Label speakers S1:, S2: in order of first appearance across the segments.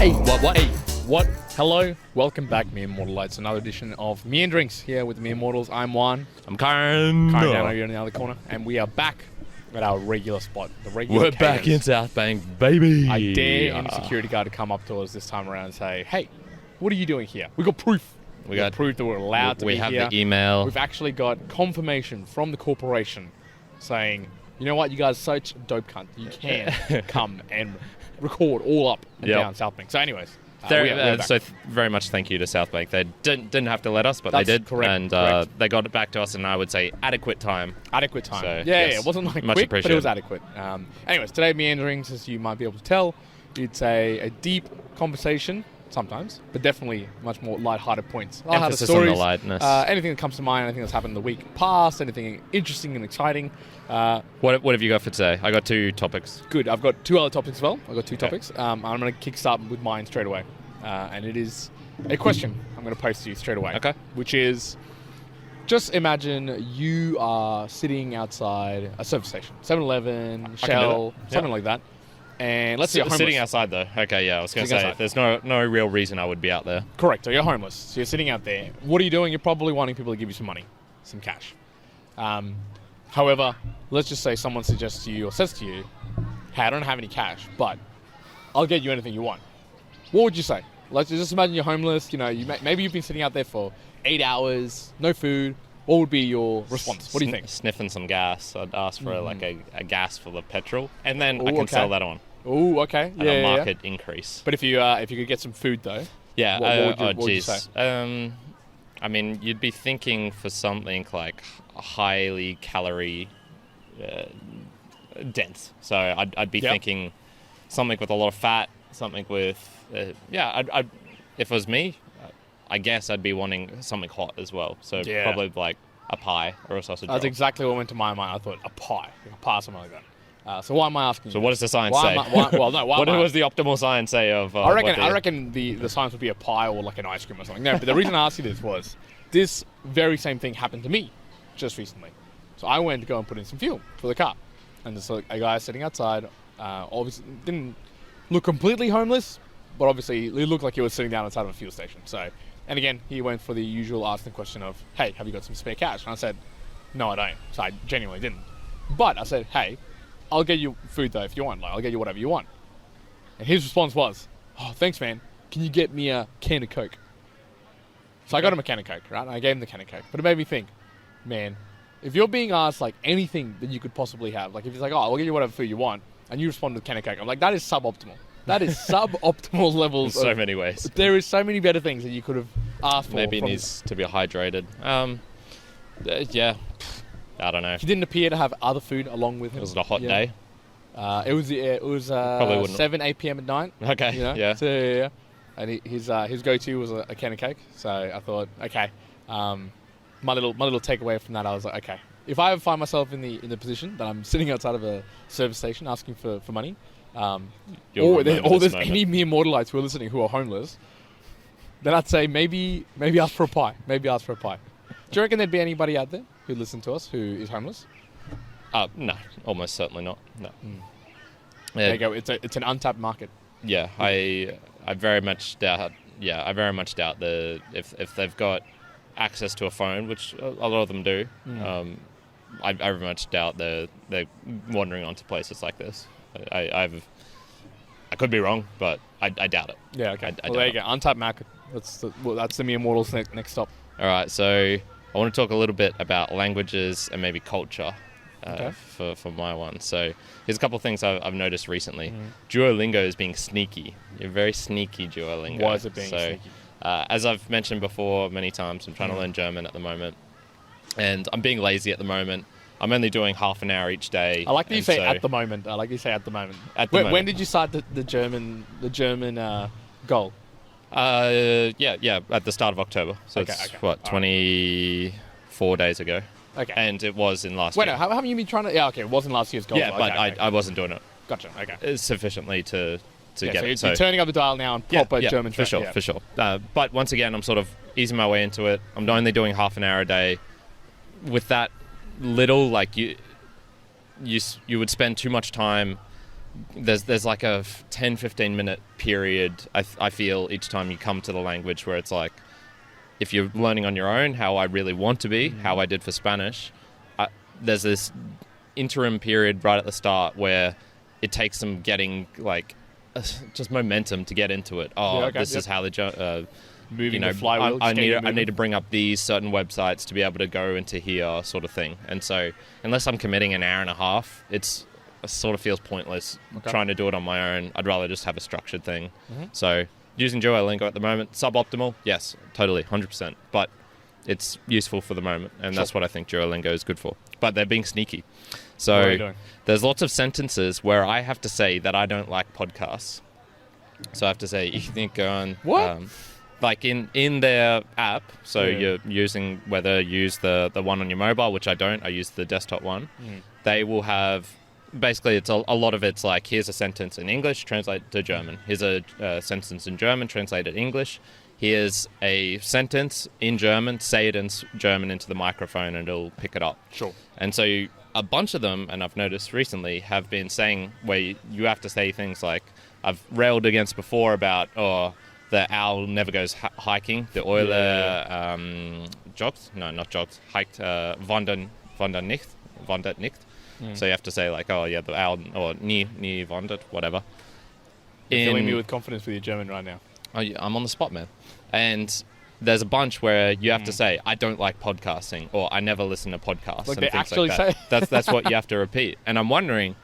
S1: What? Hello, welcome back, Mere Mortalites. Another edition of Meanderings here with the Mere Mortals. I'm Juan.
S2: I'm Karen.
S1: Karen down here in the other corner, and we are back at our regular spot.
S2: We're back in Southbank, baby.
S1: I dare any security guard to come up to us this time around and say, "Hey, what are you doing here? We got proof. We got proof that we're allowed to be here.
S2: We have the email.
S1: We've actually got confirmation from the corporation saying, you know what, you guys are such dope cunt. You can come and record all up and down Southbank." So anyways,
S2: so very much thank you to Southbank. They didn't have to let us, but they did.
S1: Correct,
S2: and they got it back to us in, I would say, adequate time.
S1: Adequate time.
S2: So,
S1: yeah, it wasn't like
S2: much
S1: quick, but it was
S2: appreciated.
S1: adequate. Anyways, today Meanderings, as you might be able to tell, it's a deep conversation sometimes, but definitely much more light-hearted points.
S2: Emphasis
S1: stories,
S2: on the lightness.
S1: Anything that comes to mind, anything that's happened in the week past, anything interesting and exciting.
S2: What have you got for today? I got 2 topics.
S1: Good. I've got 2 other topics as well. I've got 2 topics. I'm going to kickstart with mine straight away. And it is a question I'm going to pose to you straight away.
S2: Okay.
S1: Which is, just imagine you are sitting outside a service station, 7-Eleven, Shell, something like that. And let's say you're homeless.
S2: Sitting outside, though. Okay, yeah, I was going to say, outside. There's no real reason I would be out there.
S1: Correct. So you're homeless. So you're sitting out there. What are you doing? You're probably wanting people to give you some money, some cash. However, let's just say someone suggests to you or says to you, "Hey, I don't have any cash, but I'll get you anything you want." What would you say? Let's just imagine you're homeless. You know, maybe you've been sitting out there for 8 hours, no food. What would be your response? What do you think?
S2: Sniffing some gas. I'd ask for a gas for the petrol, and then I can sell that on.
S1: Oh, okay.
S2: At a market increase.
S1: But if you could get some food though,
S2: what
S1: would you say?
S2: I mean, you'd be thinking for something like highly calorie dense. So I'd be thinking something with a lot of fat, something with I'd if it was me, I guess I'd be wanting something hot as well. So probably like a pie or a sausage roll.
S1: That's exactly what went to my mind. I thought a pie, something like that. So why am I asking you?
S2: So what does the science say? What was the optimal science say of?
S1: I reckon the science would be a pie or like an ice cream or something. No, but the reason I asked you this was this very same thing happened to me just recently. So I went to go and put in some fuel for the car, and there's a guy sitting outside. Obviously didn't look completely homeless, but obviously he looked like he was sitting down outside of a fuel station. So, and again, he went for the usual asking question of, "Hey, have you got some spare cash?" And I said, "No, I don't." So I genuinely didn't. But I said, "Hey, I'll get you food though if you want. Like, I'll get you whatever you want." And his response was, "Oh, thanks, man. Can you get me a can of Coke?" So I got him a can of Coke, right? And I gave him the can of Coke. But it made me think, man, if you're being asked like anything that you could possibly have, like if he's like, "Oh, I'll get you whatever food you want," and you respond with a can of Coke, I'm like, that is suboptimal. That is suboptimal levels.
S2: In so many ways.
S1: There is so many better things that you could have asked for.
S2: Maybe he needs to be hydrated. I don't know.
S1: He didn't appear to have other food along with him.
S2: Was it a hot day?
S1: It was 7, 8 p.m. at night.
S2: Okay.
S1: You know?
S2: Yeah.
S1: So, and his go-to was a can of Coke. So I thought, okay, my little takeaway from that, I was like, okay, if I ever find myself in the position that I'm sitting outside of a service station asking for money, or there's any mere mortalites who are listening who are homeless, then I'd say maybe ask for a pie. Maybe ask for a pie. Do you reckon there'd be anybody out there who listens to us who is homeless?
S2: No, almost certainly not. No.
S1: There you go. It's an untapped market.
S2: Yeah, I very much doubt. Yeah, I very much doubt if they've got access to a phone, which a lot of them do. I very much doubt they're wandering onto places like this. I could be wrong, but I doubt it.
S1: Yeah, okay. There you go. Untapped market. That's the mere mortals next stop.
S2: All right, so I want to talk a little bit about languages and maybe culture for my one. So here's a couple of things I've noticed recently. Duolingo is being sneaky. You're very sneaky, Duolingo.
S1: Why is it being sneaky?
S2: As I've mentioned before many times, I'm trying to learn German at the moment, and I'm being lazy at the moment. I'm only doing half an hour each day.
S1: I like that you say at the moment. When did you start the German goal?
S2: At the start of October. So it's 24 days ago.
S1: Okay.
S2: And it was in last year.
S1: Wait, how have you been trying to... Yeah, okay, it wasn't last year's goal.
S2: Yeah, but I wasn't doing it.
S1: Gotcha, okay.
S2: Sufficiently to get it.
S1: So you're turning up the dial now and proper German
S2: for
S1: track.
S2: For sure. But once again, I'm sort of easing my way into it. I'm only doing half an hour a day. With that little, like, you would spend too much time there's like a 10-15 minute period I feel each time you come to the language where it's like, if you're learning on your own, how I really want to be, how I did for Spanish, there's this interim period right at the start where it takes some getting like just momentum to get into it. This is how the
S1: moving the flywheel.
S2: I need to bring up these certain websites to be able to go into here, sort of thing. And so unless I'm committing an hour and a half, it sort of feels pointless trying to do it on my own. I'd rather just have a structured thing. So using Duolingo at the moment, suboptimal, yes, totally, 100%. But it's useful for the moment, and that's what I think Duolingo is good for. But they're being sneaky. So there's lots of sentences where I have to say that I don't like podcasts. So I have to say, you think on...
S1: What?
S2: Like in their app, so you're using, whether you use the one on your mobile, which I don't, I use the desktop one, they will have... Basically, it's a lot of it's like, here's a sentence in English, translate to German. Here's a sentence in German, translate it English. Here's a sentence in German, say it in German into the microphone and it'll pick it up.
S1: Sure.
S2: And so a bunch of them, and I've noticed recently, have been saying where you have to say things like, I've railed against before about, the owl never goes hiking. The Eule jogs? No, not jogs. Hiked, wandern nicht. So you have to say like, the owl, or nie wandert, whatever.
S1: You're filling me with confidence with your German right now.
S2: I'm on the spot, man. And there's a bunch where you have to say, I don't like podcasting, or I never listen to podcasts.
S1: Like
S2: and
S1: they
S2: things
S1: actually
S2: like that. That's what you have to repeat. And I'm wondering,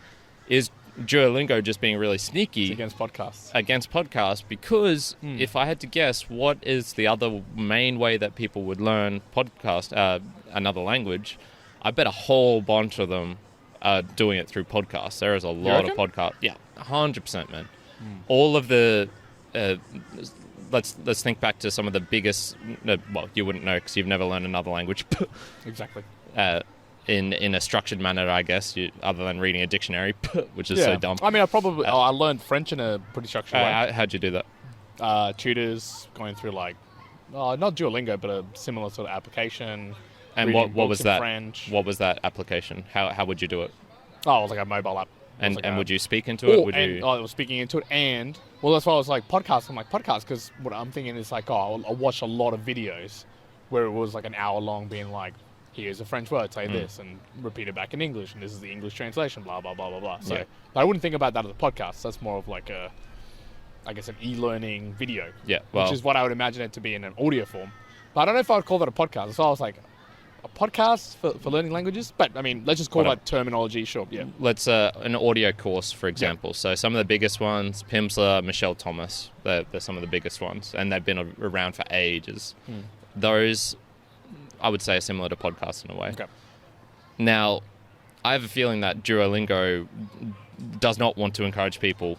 S2: is Duolingo just being really sneaky
S1: against podcasts?
S2: Because if I had to guess, what is the other main way that people would learn another language? I bet a whole bunch of them are doing it through podcasts. There is a lot of podcasts. Yeah, 100%, man. All of the let's think back to some of the biggest. Well, you wouldn't know because you've never learned another language.
S1: Exactly.
S2: In a structured manner, I guess, other than reading a dictionary, which is so dumb.
S1: I mean, I learned French in a pretty structured way.
S2: How'd you do that?
S1: Tutors, going through like, not Duolingo, but a similar sort of application.
S2: And what was that?
S1: French.
S2: What was that application? How would you do it?
S1: Oh, it was like a mobile app.
S2: And would you speak into it?
S1: I was speaking into it, and that's why I was like podcast. I'm like podcast because what I'm thinking is like, I watched a lot of videos where it was like an hour long, being like, here's a French word, say this, and repeat it back in English, and this is the English translation, blah, blah, blah, blah, blah. So but I wouldn't think about that as a podcast. That's more of like an e-learning video.
S2: Yeah,
S1: which is what I would imagine it to be in an audio form. But I don't know if I would call that a podcast. So I was like, a podcast for learning languages? But, I mean, let's just call that terminology, sure, yeah.
S2: Let's, an audio course, for example. So some of the biggest ones, Pimsleur, Michelle Thomas, they're some of the biggest ones, and they've been around for ages. Those, I would say, are similar to podcasts in a way.
S1: Okay.
S2: Now, I have a feeling that Duolingo does not want to encourage people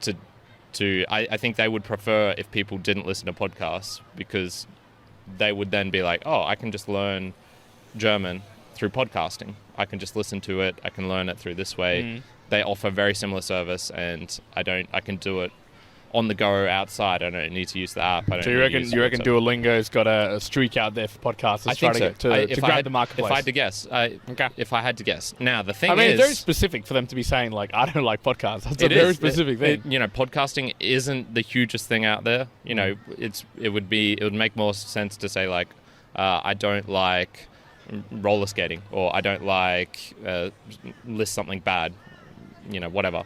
S2: to I think they would prefer if people didn't listen to podcasts, because they would then be like, I can just learn German through podcasting. I can just listen to it. I can learn it through this way. They offer very similar service, and I can do it on the go outside. I don't need to use the app.
S1: So you reckon Duolingo's got a streak out there for podcasters?
S2: I think so.
S1: To grab the marketplace.
S2: If I had to guess, if I had to guess. Now the thing is,
S1: it's very specific for them to be saying like, I don't like podcasts. That's a very specific thing.
S2: Podcasting isn't the hugest thing out there. It would make more sense to say like, I don't like roller skating, or I don't like list something bad. Whatever.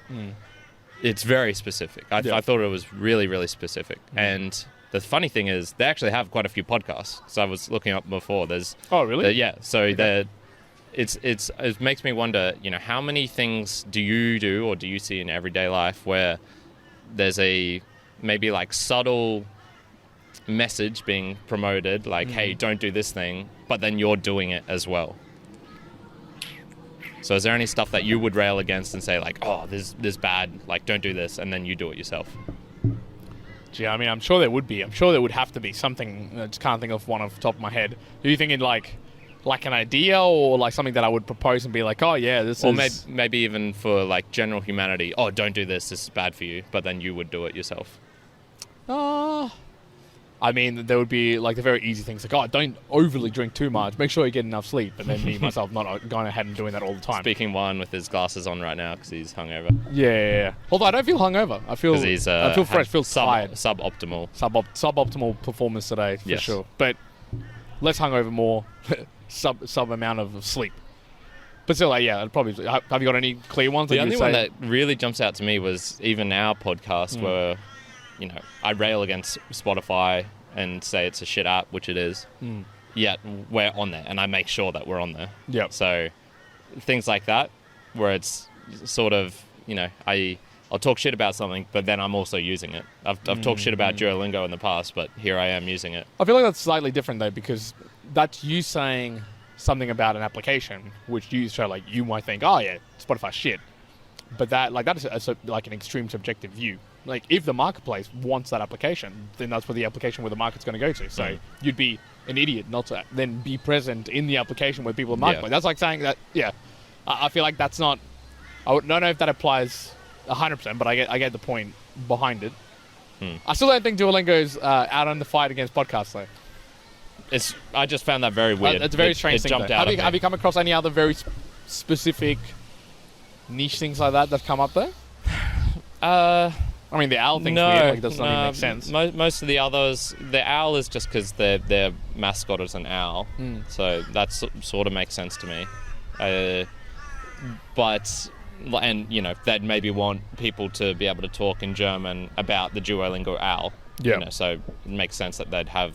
S2: It's very specific. I thought it was really, really specific. And the funny thing is, they actually have quite a few podcasts. So I was looking up before.
S1: Oh, really?
S2: Yeah. So it makes me wonder, how many things do you do or do you see in everyday life where there's a maybe like subtle message being promoted, like, hey, don't do this thing, but then you're doing it as well. So is there any stuff that you would rail against and say like, this bad, like don't do this, and then you do it yourself?
S1: Gee, I mean, I'm sure there would be. I'm sure there would have to be something. I just can't think of one off the top of my head. Are you thinking like an idea, or like something that I would propose and be like, this
S2: or is... Or maybe even for like general humanity, don't do this is bad for you, but then you would do it yourself?
S1: I mean, there would be like the very easy things like, oh, don't overly drink too much. Make sure you get enough sleep. And then me, myself, not going ahead and doing that all the time.
S2: Speaking Juan with his glasses on right now because he's hungover.
S1: Yeah. Although I don't feel hungover. I feel fresh. I feel tired.
S2: Suboptimal.
S1: Suboptimal performance today, for sure. But less hungover, more sub amount of sleep. But still, probably. Have you got any clear ones?
S2: The only one that really jumps out to me was even our podcast where, I rail against Spotify and say it's a shit app, which it is. Yet we're on there, and I make sure that we're on there.
S1: Yep.
S2: So things like that, where it's sort of, I'll talk shit about something, but then I'm also using it. I've talked shit about Duolingo in the past, but here I am using it.
S1: I feel like that's slightly different though, because that's you saying something about an application, which you might think, oh yeah, Spotify shit. But that is like an extreme subjective view. Like, if the marketplace wants that application, then that's where the market's going to go to. So you'd be an idiot not to then be present in the application where people are marketplace. That's like saying that, I feel like that's not... I don't know if that applies 100%, but I get the point behind it. I still don't think Duolingo's out on the fight against podcasts, though.
S2: I just found that very weird.
S1: It's a very strange thing,
S2: jumped
S1: though.
S2: out
S1: Have you come across any other very specific niche things like that come up there? I mean, the owl thing's weird. Like, it doesn't even make sense.
S2: Most of the others, the owl is just because their mascot is an owl. So that sort of makes sense to me. But they'd maybe want people to be able to talk in German about the Duolingo owl.
S1: Yeah.
S2: So it makes sense that they'd have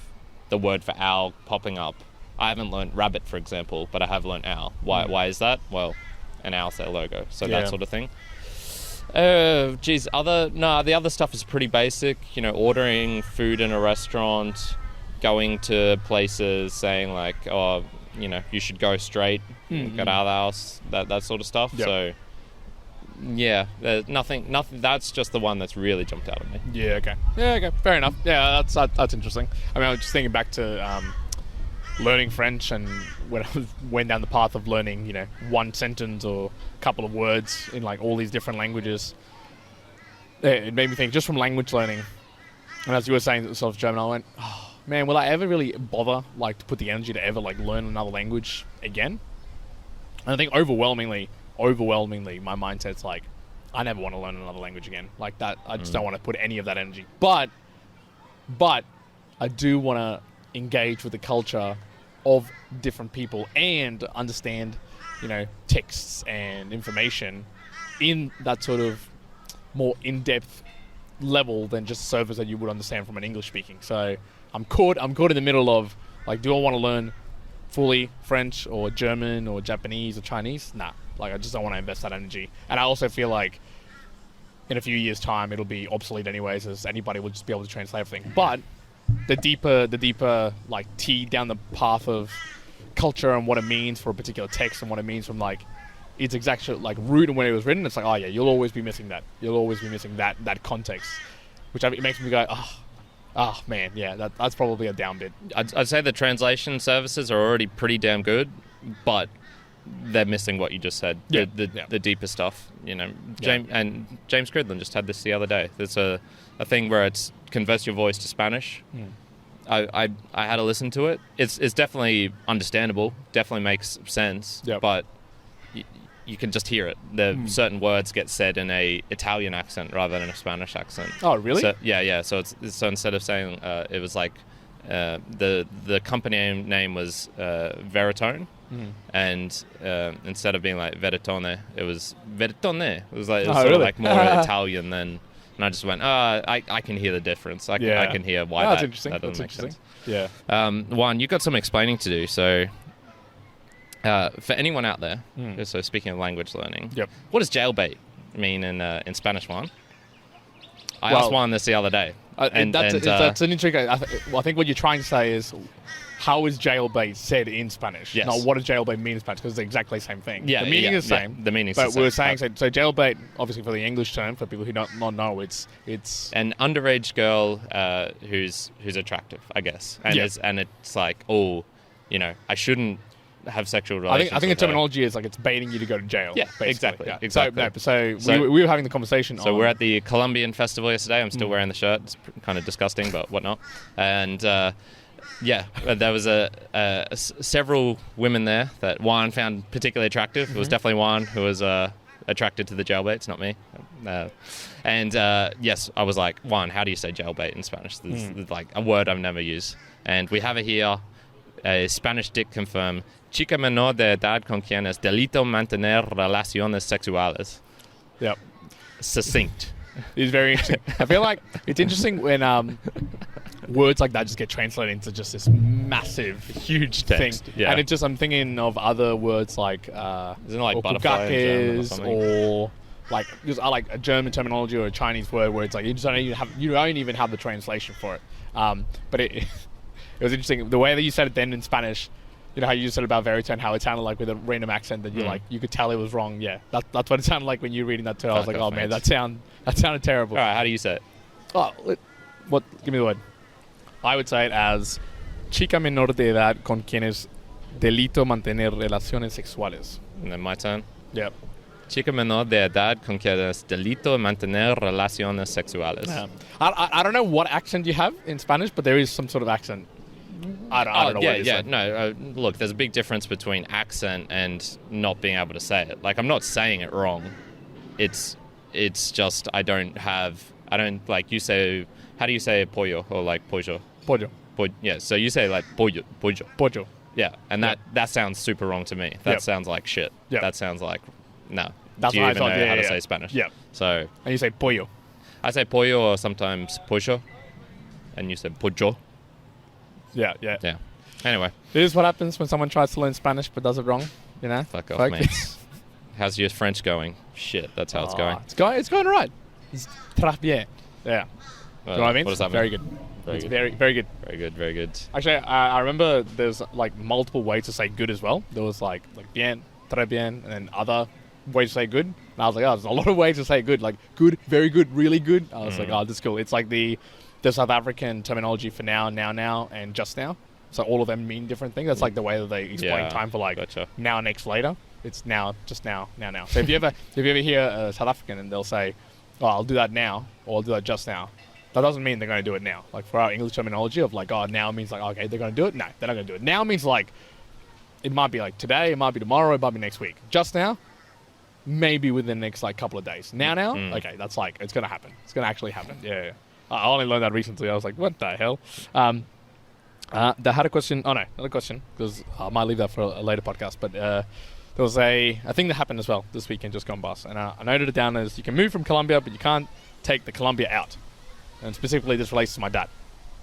S2: the word for owl popping up. I haven't learned rabbit, for example, but I have learned owl. Why is that? Well, an owl's their logo. So that sort of thing. The other stuff is pretty basic. Ordering food in a restaurant, going to places, saying like, oh, you should go straight, get out of the house, that sort of stuff.
S1: Yep.
S2: So, there's nothing. That's just the one that's really jumped out at me.
S1: Yeah. Okay. Fair enough. Yeah, that's interesting. I mean, I was just thinking back to learning French, and when I went down the path of learning, one sentence or a couple of words in like all these different languages, it made me think just from language learning. And as you were saying sort of German, I went, oh man, will I ever really bother like to put the energy to ever like learn another language again? And I think overwhelmingly, my mindset's like, I never want to learn another language again. Like that, I just don't want to put any of that energy. But I do want to engage with the culture of different people and understand, texts and information in that sort of more in-depth level than just surface that you would understand from an English speaking. So I'm caught in the middle of like, do I want to learn fully French or German or Japanese or Chinese? Nah, like I just don't want to invest that energy. And I also feel like in a few years' time it'll be obsolete anyways, as anybody will just be able to translate everything. But the deeper like tea down the path of culture and what it means for a particular text and what it means from like its exact like root and when it was written, it's like, oh yeah, you'll always be missing that. You'll always be missing that context, which it makes me go, oh man, yeah, that's probably a down bit.
S2: I'd say the translation services are already pretty damn good, but they're missing what you just said. The deeper stuff, and James Cridland just had this the other day. There's a thing where it's converts your voice to Spanish. I had to listen to it. It's definitely understandable, definitely makes sense, but you can just hear it. Certain words get said in a Italian accent rather than a Spanish accent.
S1: Oh, really?
S2: So, yeah. So instead of saying it was like the company name was Veritone, and instead of being like Veritone, it was Veritone. It was like sort of like more Italian than. And I just went, I can hear the difference. I can hear why that doesn't make sense.
S1: Yeah.
S2: Juan, you've got some explaining to do. So for anyone out there, so speaking of language learning, what does jailbait mean in Spanish, Juan? I asked Juan this the other day.
S1: That's an interesting... I think what you're trying to say is, how is jailbait said in Spanish?
S2: Yes.
S1: Not what does jailbait mean in Spanish, because it's exactly the same thing.
S2: Yeah,
S1: the meaning is the same.
S2: The meaning is the same.
S1: But we were saying, so jailbait, obviously for the English term, for people who don't know, it's
S2: an underage girl who's attractive, I guess. And it's like, I shouldn't have sexual
S1: I
S2: relations.
S1: think the terminology is like it's baiting you to go to jail.
S2: Yeah,
S1: basically.
S2: exactly.
S1: Yeah.
S2: Exactly.
S1: So we were having the conversation.
S2: So we're at the Colombian festival yesterday. I'm still wearing the shirt. It's kind of disgusting, but whatnot. And there was several women there that Juan found particularly attractive. It was definitely Juan who was attracted to the jailbaits, not me. Yes, I was like, Juan, how do you say jailbait in Spanish? It's like a word I've never used. And we have it here. A Spanish dick confirm. Chica menor de edad con quien es delito mantener relaciones sexuales.
S1: Yep.
S2: Succinct.
S1: It's very interesting. I feel like it's interesting when words like that just get translated into just this massive, huge
S2: text,
S1: thing.
S2: yeah.
S1: And it's just, I'm thinking of other words like
S2: isn't it like butterfly in German or something?
S1: or like just like a German terminology or a Chinese word where it's like you don't even have the translation for it. But it was interesting the way that you said it then in Spanish. You know how you said about Veritone, how it sounded like with a random accent that you could tell it was wrong. Yeah, that's what it sounded like when you were reading that too. I was like, oh man, that sounded terrible.
S2: All right, how do you say it?
S1: Oh, what? Give me the word. I would say it as chica menor de edad con quienes delito mantener relaciones sexuales.
S2: And then my turn.
S1: Yep.
S2: Chica menor de edad con quienes delito mantener relaciones sexuales.
S1: Yeah. I don't know what accent you have in Spanish, but there is some sort of accent. I don't know what it is.
S2: Yeah, no, look, there's a big difference between accent and not being able to say it. Like, I'm not saying it wrong. It's just I don't like, you say, how do you say pollo or like pollo?
S1: Pollo.
S2: Yeah, so you say like pollo.
S1: Pollo.
S2: Yeah, and that sounds super wrong to me. That sounds like shit.
S1: Yep.
S2: That sounds like, no.
S1: That's
S2: do you
S1: what
S2: even
S1: I thought,
S2: know how to say Spanish?
S1: Yeah.
S2: So.
S1: And you say pollo.
S2: I say pollo or sometimes pollo, and you say pollo.
S1: Yeah.
S2: Anyway.
S1: This is what happens when someone tries to learn Spanish but does it wrong, you know?
S2: Fuck off, mate. How's your French going? Shit, that's how it's going.
S1: It's going all right. It's très bien. Yeah. You know what I mean?
S2: What does that mean?
S1: Very good. It's very, very good.
S2: Very good.
S1: Actually, I remember there's like multiple ways to say good as well. There was like bien, très bien, and then other ways to say good. And I was like, oh, there's a lot of ways to say good. Like good, very good, really good. I was like, oh, that's cool. It's like the South African terminology for now, and just now. So all of them mean different things. That's like the way that they explain time for like now, next, later. It's now, just now, now. So if you ever hear a South African and they'll say, oh, I'll do that now, or I'll do that just now, that doesn't mean they're going to do it now. Like for our English terminology of like, oh, now means like, okay, they're going to do it. No, they're not going to do it. Now means like, it might be like today, it might be tomorrow, it might be next week. Just now, maybe within the next like couple of days. Now, okay, that's like, it's going to happen. It's going to actually happen. Yeah. I only learned that recently. I was like, what the hell? I had a question. Oh, no, not a question, because I might leave that for a later podcast. But there was a thing that happened as well this weekend, just gone past. And I noted it down as you can move from Colombia, but you can't take the Colombia out. And specifically, this relates to my dad.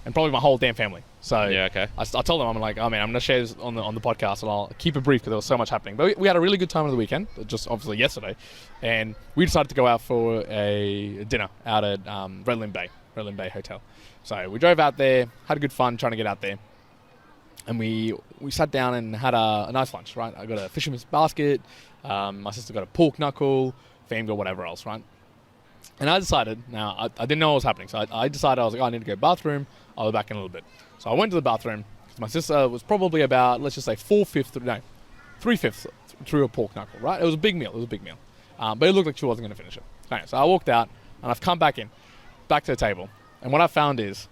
S1: And probably my whole damn family. So
S2: yeah, okay.
S1: I told them, I'm like, oh man, I'm going to share this on the podcast, and I'll keep it brief because there was so much happening. But we had a really good time on the weekend, just obviously yesterday. And we decided to go out for a dinner out at Redland Bay Hotel. So we drove out there, had a good fun trying to get out there. And we sat down and had a nice lunch, right? I got a fisherman's basket. My sister got a pork knuckle. Fam got whatever else, right? And I decided, now I didn't know what was happening. So I decided, I was like, oh, I need to go to the bathroom. I'll be back in a little bit. So I went to the bathroom. My sister was probably about, let's just say 3/5 through a pork knuckle, right? It was a big meal. But it looked like she wasn't going to finish it. Okay, so I walked out and I've come back to the table. And what I found is,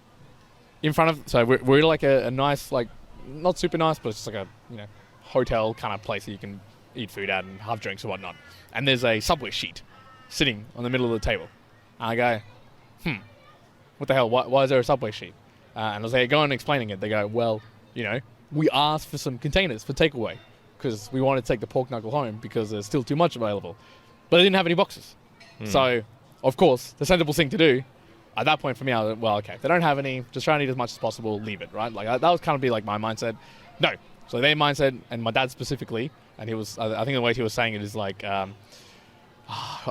S1: in front of, so we're like a nice, like, not super nice, but it's just like a, hotel kind of place that you can eat food at and have drinks or whatnot. And there's a Subway sheet sitting on the middle of the table. And I go, what the hell? Why is there a Subway sheet? And I was like, go on explaining it. They go, well, we asked for some containers for takeaway because we wanted to take the pork knuckle home because there's still too much available. But they didn't have any boxes. So, of course, the sensible thing to do at that point for me, I was like, well, okay, if they don't have any, just try and eat as much as possible, leave it, right? Like, that was kind of be like my mindset. No. So their mindset, and my dad specifically, and he was, I think the way he was saying it is like,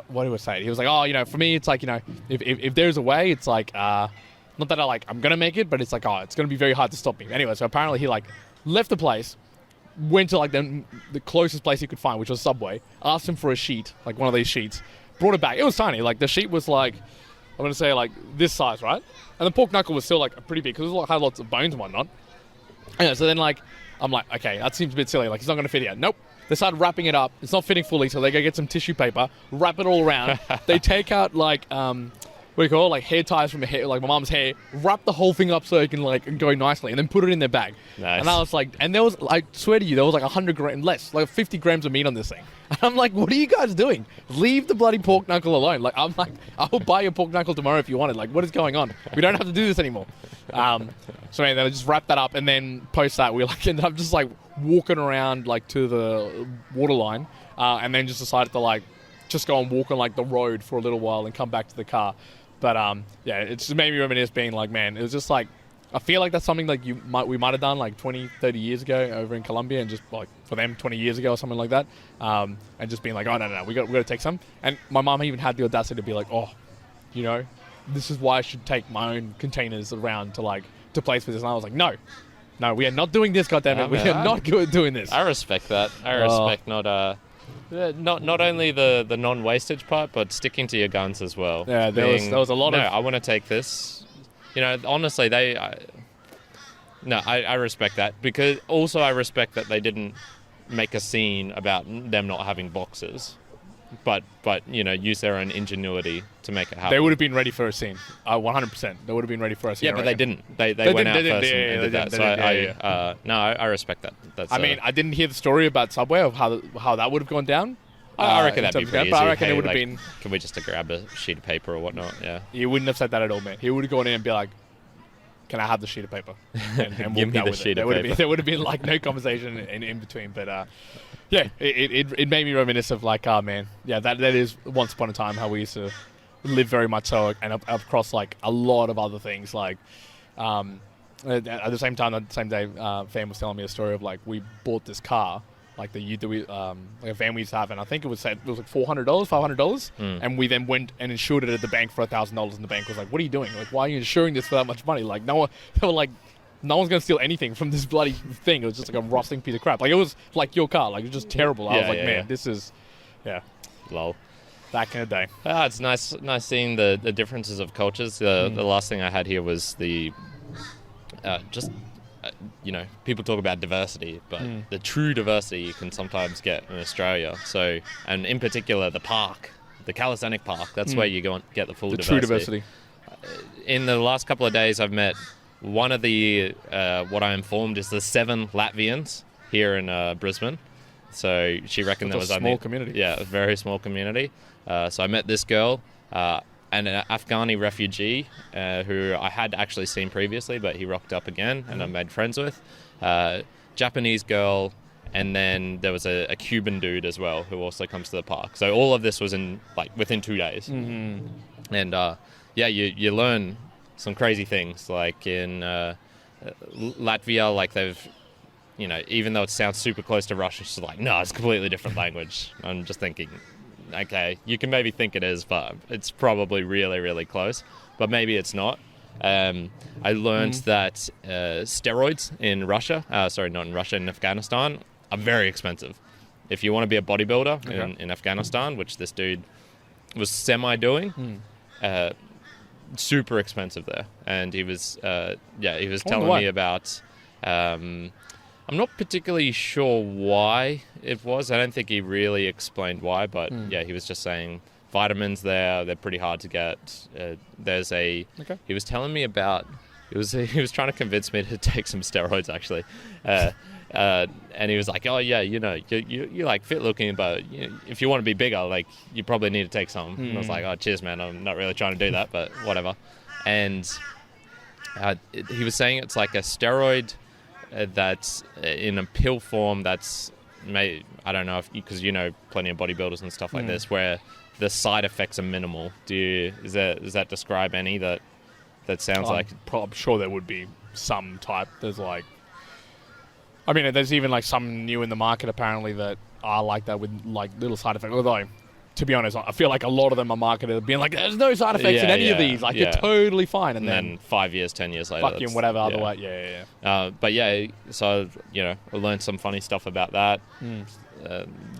S1: what do I say? He was like, oh, for me, it's like, if there's a way, it's like, not that I'm going to make it, but it's like, oh, it's going to be very hard to stop me. Anyway, so apparently he left the place, went to the closest place he could find, which was Subway, asked him for a sheet, like one of these sheets, brought it back. It was tiny. Like the sheet was like, I'm going to say like this size, right? And the pork knuckle was still like pretty big because it had lots of bones and whatnot. Anyway, so then I'm like, okay, that seems a bit silly. Like, it's not going to fit here. Nope. They started wrapping it up. It's not fitting fully, so they go get some tissue paper, wrap it all around. They take out, like, what do you call it? Like, hair ties from like my mom's hair, wrap the whole thing up so it can, like, go nicely, and then put it in their bag.
S2: Nice.
S1: And I was like, and there was, I swear to you, there was like 100 grams, less, like 50 grams of meat on this thing. And I'm like, what are you guys doing? Leave the bloody pork knuckle alone. Like, I'm like, I'll buy your pork knuckle tomorrow if you want it. Like, what is going on? We don't have to do this anymore. So anyway, they just wrapped that up, and then post that, we like ended up just like walking around like to the waterline, and then just decided to like just go and walk on like the road for a little while and come back to the car. But yeah, it just made me reminisce, being like, man, it was just like, I feel like that's something like we might have done like 20, 30 years ago over in Colombia, and just like for them 20 years ago or something like that, and just being like, oh no, we got to take some. And my mom even had the audacity to be like, oh, you know, this is why I should take my own containers around to place for this. And I was like, no, we are not doing this, goddammit. We are not doing this.
S2: I respect that. I respect not only the non-wastage part, but sticking to your guns as well.
S1: Yeah, there was a lot of...
S2: No, I want to take this. You know, honestly, I respect that, because also I respect that they didn't make a scene about them not having boxes, but you know, use their own ingenuity to make it happen.
S1: They would have been ready for a scene, 100%. They would have been ready for a scene.
S2: Yeah, but they didn't. They went out first and did that. So I respect that. That's,
S1: I mean, I didn't hear the story about Subway of how that would have gone down.
S2: I reckon that'd be pretty easy.
S1: But I reckon
S2: hey,
S1: it would have
S2: like,
S1: been...
S2: Can we just grab a sheet of paper or whatnot? Yeah.
S1: He wouldn't have said that at all, man. He would have gone in and be like, can I have the sheet of paper? And
S2: give me the sheet of paper.
S1: There would have been like no conversation in between. But yeah, it made me reminisce of like, oh man, yeah, that is once upon a time how we used to live very much so, and up across like a lot of other things. Like at the same time, that same day, Fan was telling me a story of like, we bought this car, like like a van we used to have, and I think it was like $400, $500, and we then went and insured it at the bank for $1,000, and the bank was like, "What are you doing? Like, why are you insuring this for that much money? Like, they were like, no one's gonna steal anything from this bloody thing. It was just like a rusting piece of crap. Like, it was like your car. Like, it was just terrible. I was like, man, this is,
S2: lol."
S1: Back in the day.
S2: It's nice seeing the differences of cultures. The last thing I had here was the you know, people talk about diversity, but the true diversity you can sometimes get in Australia. So, and in particular, the park, the calisthenic park, that's where you go and get the full diversity.
S1: True diversity.
S2: In the last couple of days, I've met one of the, what I informed is the 7 Latvians here in Brisbane. So she reckoned there was
S1: a small community.
S2: Yeah, a very small community. So I met this girl, and an Afghani refugee who I had actually seen previously, but he rocked up again, and I made friends with. Japanese girl, and then there was a Cuban dude as well who also comes to the park. So all of this was in like within 2 days. Mm-hmm. And you learn some crazy things. Like in Latvia, like they've, you know, even though it sounds super close to Russian, it's like, no, it's a completely different language. I'm just thinking, okay, you can maybe think it is, but it's probably really, really close. But maybe it's not. I learned that steroids in Russia, in Afghanistan, are very expensive. If you want to be a bodybuilder in Afghanistan, which this dude was semi-doing, super expensive there. And he was telling me about... I'm not particularly sure why it was. I don't think he really explained why, but he was just saying vitamins there, they're pretty hard to get. He was telling me about, he was trying to convince me to take some steroids actually. And he was like, oh yeah, you know, you're like fit looking, but you know, if you want to be bigger, like you probably need to take some. And I was like, oh cheers man, I'm not really trying to do that, but whatever. And he was saying it's like a steroid that's in a pill form that's I don't know if, because you know plenty of bodybuilders and stuff like this, where the side effects are minimal. Does that describe any that sounds like?
S1: I'm sure there would be some type. There's like, I mean, there's even like some new in the market apparently that are like that with like little side effects. Although, to be honest, I feel like a lot of them are marketed being like, there's no side effects in any of these. Like, you're totally fine. And then
S2: 5 years, 10 years later,
S1: fuck you and whatever other way.
S2: But yeah, so, you know, I learned some funny stuff about that.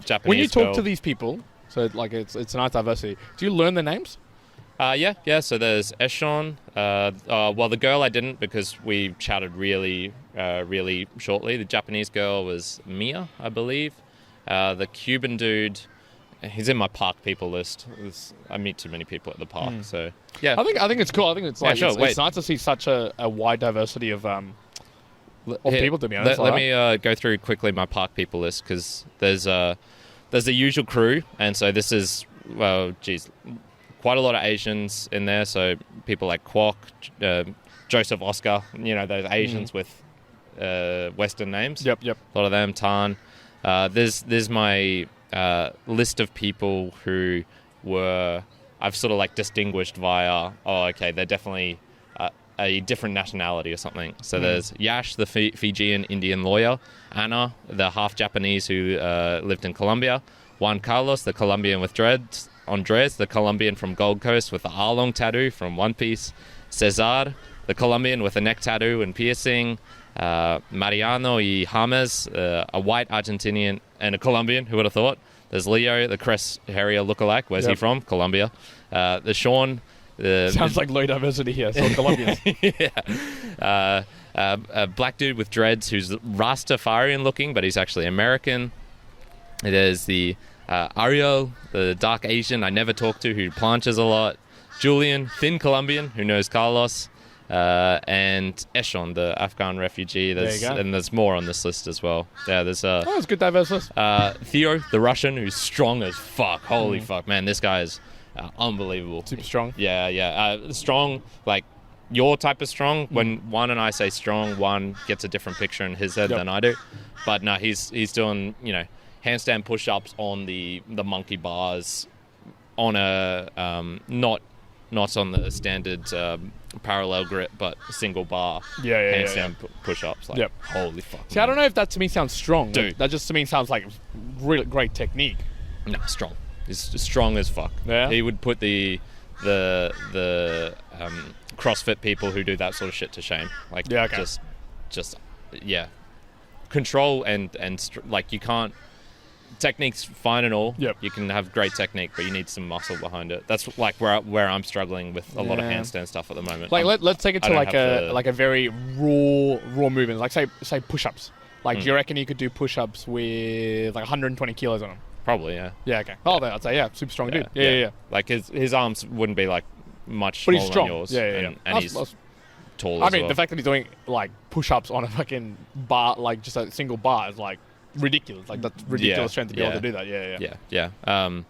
S2: Japanese
S1: when you talk to these people, so like it's a nice diversity, do you learn their names?
S2: Yeah. So there's Eshon. Well, the girl I didn't because we chatted really shortly. The Japanese girl was Mia, I believe. The Cuban dude, he's in my park people list. I meet too many people at the park, so yeah.
S1: I think it's cool. I think it's like it's nice to see such a wide diversity of people. To be honest,
S2: let me go through quickly my park people list because there's the usual crew, and so this is quite a lot of Asians in there. So people like Kwok, Joseph, Oscar, those Asians with Western names.
S1: Yep.
S2: A lot of them. Tan. There's my list of people who I've sort of like distinguished via, they're definitely a different nationality or something. So there's Yash, the Fijian Indian lawyer, Anna, the half Japanese who lived in Colombia, Juan Carlos, the Colombian with dreads, Andres, the Colombian from Gold Coast with the Arlong tattoo from One Piece, Cesar, the Colombian with a neck tattoo and piercing, Mariano y James, a white Argentinian and a Colombian, who would have thought? There's Leo, the Crest Harrier lookalike. Where's he from? Colombia. The Sean.
S1: Sounds like low diversity here, so Colombians.
S2: Yeah. A black dude with dreads who's Rastafarian looking, but he's actually American. There's the Ariel, the dark Asian I never talk to, who planches a lot. Julian, thin Colombian, who knows Carlos. And Eshon, the Afghan refugee. And there's more on this list as well. Yeah, there's
S1: it's a good diverse list.
S2: Theo, the Russian, who's strong as fuck. Holy fuck, man, this guy is unbelievable.
S1: Super strong.
S2: Yeah. Strong, like your type of strong. When Juan and I say strong, Juan gets a different picture in his head than I do. But no, he's doing handstand push-ups on the monkey bars on a not on the standard parallel grip, but single bar handstand push-ups. Like, holy fuck.
S1: See, man. I don't know if that to me sounds strong. Dude. That just to me sounds like really great technique.
S2: No, strong. It's strong as fuck.
S1: Yeah.
S2: He would put the CrossFit people who do that sort of shit to shame. Like, control and like you can't. Technique's fine and all.
S1: Yep.
S2: You can have great technique, but you need some muscle behind it. That's like where I'm struggling with a lot of handstand stuff at the moment.
S1: Like let's take it to like a very raw movement. Like say push-ups. Like do you reckon you could do push-ups with like 120 kilos on them?
S2: Probably, yeah.
S1: Yeah, okay. Oh, I'd say super strong dude. Yeah.
S2: Like his arms wouldn't be like much
S1: but
S2: smaller
S1: he's strong.
S2: than yours.
S1: Yeah.
S2: And he's tall as well.
S1: the fact that he's doing like push-ups on a fucking bar, like just a single bar, is like ridiculous. Like that's ridiculous strength to be able to do that. Yeah.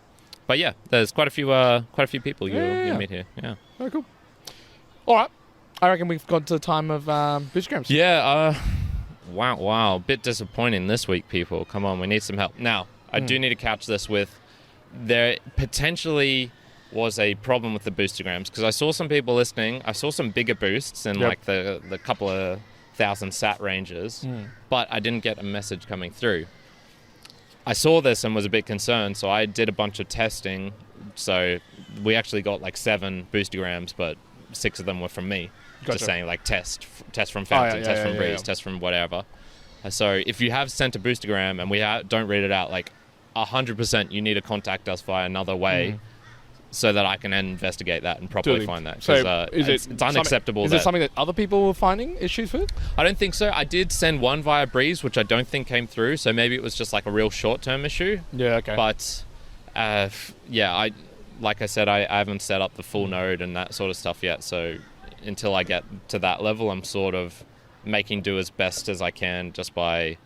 S2: But yeah, there's quite a few people you meet here. Yeah.
S1: Very cool. All right. I reckon we've got to the time of Boostagrams.
S2: Yeah. Wow. Bit disappointing this week, people. Come on, we need some help. Now, I do need to couch this with there potentially was a problem with the Boostagrams because I saw some people listening. I saw some bigger boosts in like the couple of 1,000 sat ranges, but I didn't get a message coming through. I saw this and was a bit concerned, so I did a bunch of testing. So we actually got like 7 Boostagrams, but 6 of them were from me. Gotcha. Just saying like test from Fountain, test from Breeze, test from whatever. So if you have sent a Boostagram and we don't read it out, like 100% you need to contact us via another way so that I can then investigate that and properly find that.
S1: So it's
S2: unacceptable.
S1: Is it something that other people were finding issues with?
S2: I don't think so. I did send one via Breeze, which I don't think came through, so maybe it was just like a real short-term issue.
S1: Yeah, okay.
S2: But, like I said, I haven't set up the full node and that sort of stuff yet, so until I get to that level, I'm sort of making do as best as I can just by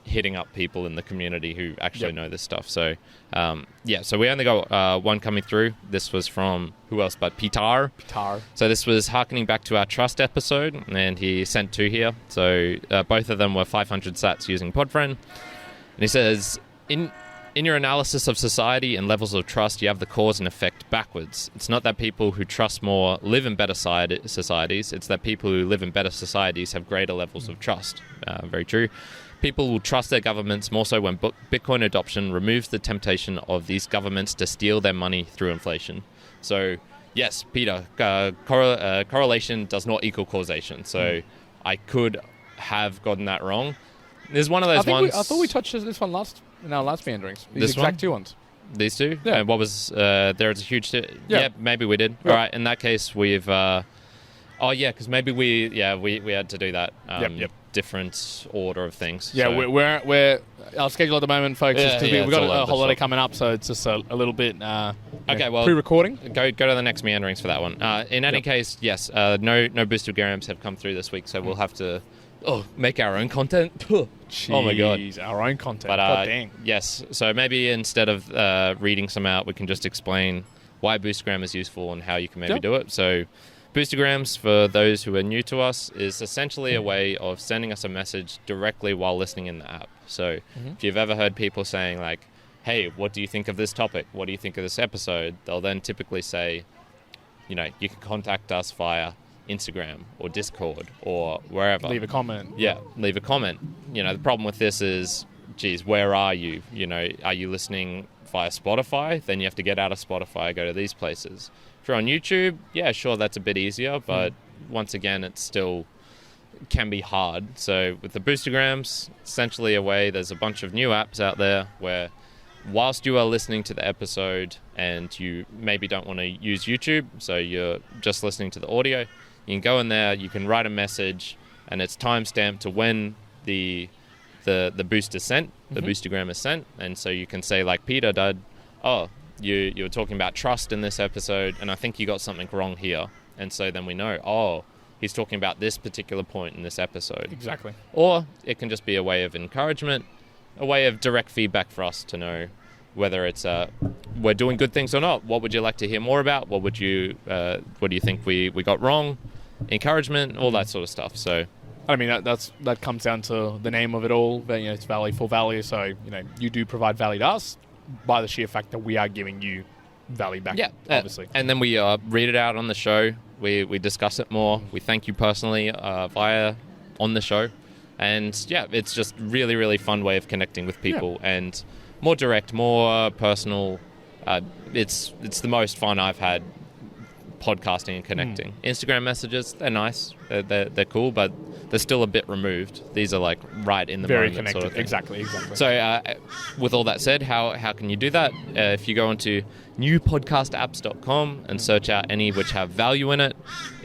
S2: hitting up people in the community who actually know this stuff. So, so we only got one coming through. This was from, who else but Pitar. So this was harkening back to our trust episode, and he sent 2 here. So both of them were 500 sats using Podfriend. And he says, in your analysis of society and levels of trust, you have the cause and effect backwards. It's not that people who trust more live in better societies. It's that people who live in better societies have greater levels of trust. Very true. People will trust their governments more so when Bitcoin adoption removes the temptation of these governments to steal their money through inflation. So, yes, Peter, correlation does not equal causation. So I could have gotten that wrong. There's one of those ones.
S1: I thought we touched this one in our last Meanderings. These
S2: this
S1: exact
S2: one?
S1: 2 ones.
S2: These two?
S1: Yeah.
S2: And what was... there's a huge... Yeah, maybe we did.
S1: Yeah.
S2: All right, in that case, we've... because maybe we had to do that.
S1: Yep.
S2: Different order of things.
S1: Yeah,
S2: so.
S1: we're our schedule at the moment, folks.
S2: Yeah,
S1: we've got
S2: all over
S1: a
S2: the
S1: holiday
S2: shop.
S1: coming up, so it's just a little bit
S2: Okay, well,
S1: pre-recording.
S2: Go to the next Meanderings for that one. In any case, yes, no Boostagrams have come through this week, so we'll have to make our own content.
S1: Jeez,
S2: oh my god,
S1: our own content.
S2: But
S1: god dang.
S2: yes, so maybe instead of reading some out, we can just explain why Boostagram is useful and how you can maybe do it. So Boostagrams, for those who are new to us, is essentially a way of sending us a message directly while listening in the app. So if you've ever heard people saying like, hey, what do you think of this topic? What do you think of this episode? They'll then typically say, you can contact us via Instagram or Discord or wherever.
S1: Leave a comment.
S2: Yeah, leave a comment. The problem with this is, geez, where are you? Are you listening via Spotify? Then you have to get out of Spotify, go to these places. If you're on YouTube, yeah, sure, that's a bit easier, but once again, it still can be hard. So with the Boostagrams, essentially there's a bunch of new apps out there where whilst you are listening to the episode and you maybe don't want to use YouTube, so you're just listening to the audio, you can go in there, you can write a message, and it's timestamped to when the boost is sent, the Boostagram is sent, and so you can say like, Peter, Dad, you were talking about trust in this episode, and I think you got something wrong here. And so then we know, he's talking about this particular point in this episode.
S1: Exactly.
S2: Or it can just be a way of encouragement, a way of direct feedback for us to know whether it's we're doing good things or not. What would you like to hear more about? What do you think we got wrong? Encouragement, all that sort of stuff. So
S1: I mean, that comes down to the name of it all. It's value for value. So you do provide value to us by the sheer fact that we are giving you value back. Yeah, obviously.
S2: And then we read it out on the show. We discuss it more. We thank you personally via on the show. And yeah, it's just really, really fun way of connecting with people and more direct, more personal. It's the most fun I've had podcasting and connecting. Instagram messages, they're nice. They're cool, but they're still a bit removed. These are like right in the
S1: very
S2: moment
S1: connected.
S2: sort of thing.
S1: Exactly.
S2: So with all that said, how can you do that? If you go onto newpodcastapps.com and search out any which have value in it,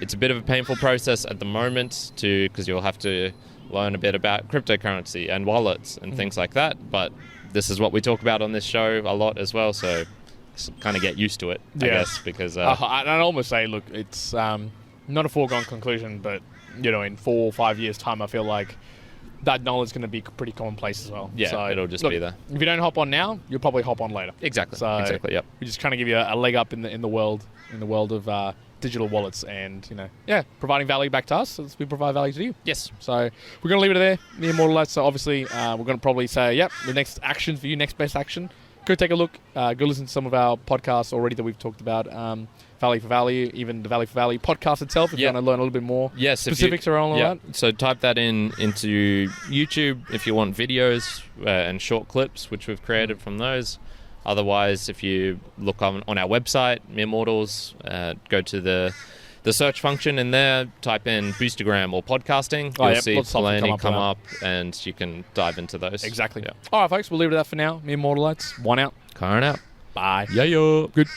S2: it's a bit of a painful process at the moment because you'll have to learn a bit about cryptocurrency and wallets and things like that. But this is what we talk about on this show a lot as well, so kind of get used to it, I guess, because...
S1: I'd almost say, look, it's not a foregone conclusion, but, in 4 or 5 years' time, I feel like that knowledge is going to be pretty commonplace as well.
S2: Yeah,
S1: so,
S2: it'll just be there.
S1: If you don't hop on now, you'll probably hop on later.
S2: Exactly.
S1: So
S2: exactly. Yep.
S1: We just kind of give you a leg up in the world of digital wallets, and providing value back to us as we provide value to you.
S2: Yes.
S1: So we're going to leave it there. The Immortalites. So obviously, we're going to probably say, the next action for you, next best action. Go take a look. Go listen to some of our podcasts already that we've talked about. Value for Value, even the Value for Value podcast itself, if you want to learn a little bit more specifics around all that.
S2: So type that into YouTube if you want videos and short clips, which we've created from those. Otherwise, if you look on our website, Immortals, go to the search function in there, type in Boostagram or podcasting. You'll see plenty come up, and you can dive into those.
S1: Exactly. Yeah. All right, folks, we'll leave it at that for now. Immortalites, one out.
S2: Current out.
S1: Bye.
S2: Yeah, yo.
S1: Good.